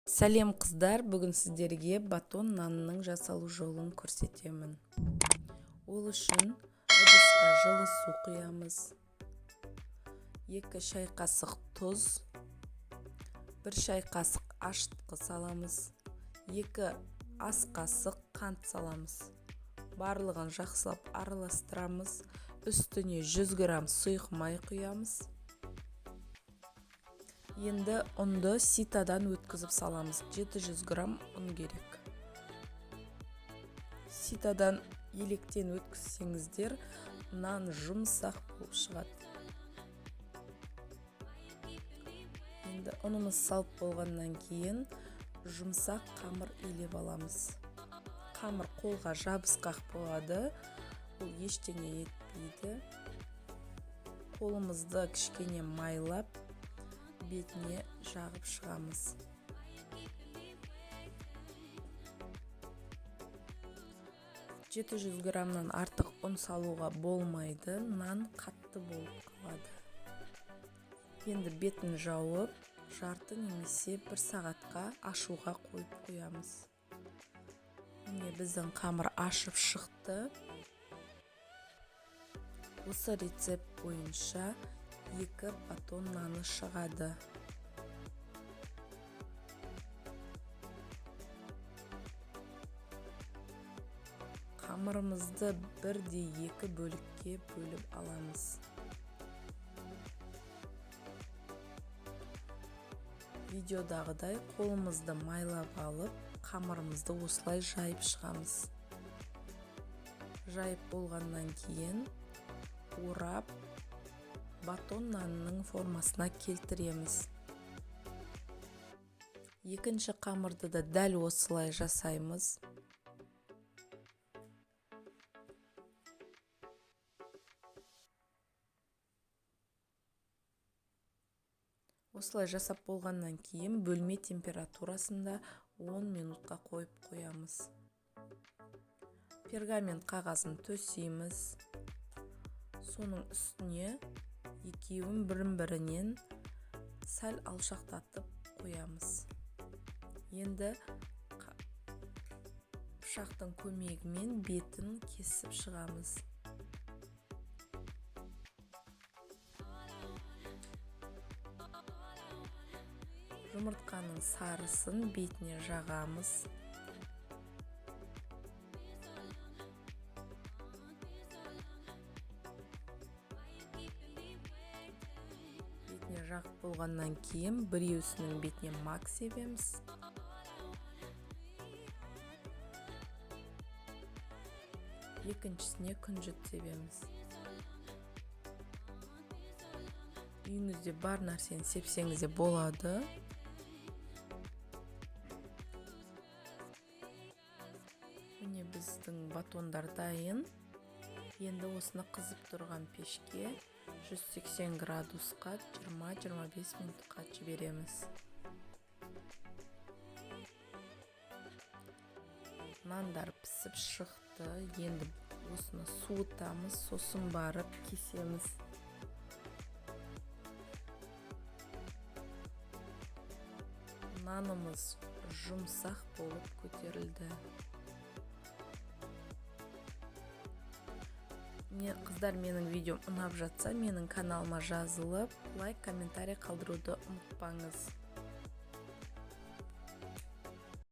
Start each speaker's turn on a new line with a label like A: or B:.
A: Сәлем қыздар, бүгін сіздерге батон нанның жасалу жолын көрсетемін. Ол үшін ыдысқа жылы су құямыз. 2 шай қасық тұз, 1 шай қасық ашытқы саламыз. 2 ас қасық қант саламыз. Барлығын жақсылап араластырамыз. Үстіне 100 грамм сұйық май құямыз. Енді ұнды ситадан өткізіп саламыз. 700 грамм ұн керек. Ситадан електен өткізсеңіздер, нан жұмсақ болып шығады. Енді ұнымыз салып болғаннан кейін жұмсақ қамыр илеп аламыз. Қамыр қолға жабысқақ болады, ол ештеңе етпейді. Қолымызды кішкене майлап, бетіне жағып шығамыз. «700 граммнан артық ұн салуға болмайды, нан қатты болып қалады. Енді бетін жауып, жарты немесе 1 сағатқа ашуға қойып қоямыз. Міне біздің қамыр ашып шықты. Осы рецепт бойынша 2 батон наны шығады. Қамырымызды 1/2 бөлікке бөліп аламыз. Видеодағыдай қолымызды майлап алып, қамырымызды осылай жайып шығамыз. Жайып болғаннан кейін орап, батон нанның формасына келтіреміз. Екінші қамырды да дәл осылай жасаймыз. Осылай жасап болғаннан кейін бөлме температурасында 10 минутқа қойып қоямыз. Пергамент қағазын төсейміз. Соның үстіне екеуін бірін-бірінен сәл алшақтатып қоямыз. Енді пышақтың көмегімен бетін кесіп шығамыз. Жұмыртқаның сарысын бетіне жағамыз. Бетіне жағып болғаннан кейін біреуісінің бетіне мак себеміз. Екіншісіне күнжіт себеміз. Үйіңізде бар нәрсені сепсеңіз де болады. Міне біздің батондар дайын. Енді осыны қызып тұрған пешке 180 градусқа 20-25 минутқа жібереміз. Нандар пісіп шықты. Енді осыны суытамыз, сосын барып кесеміз. Нанымыз жұмсақ болып көтерілді. Қыздар, менің видеом ұнап жатса, менің каналыма жазылып, лайк, комментарий қалдыруды ұмытпаңыз.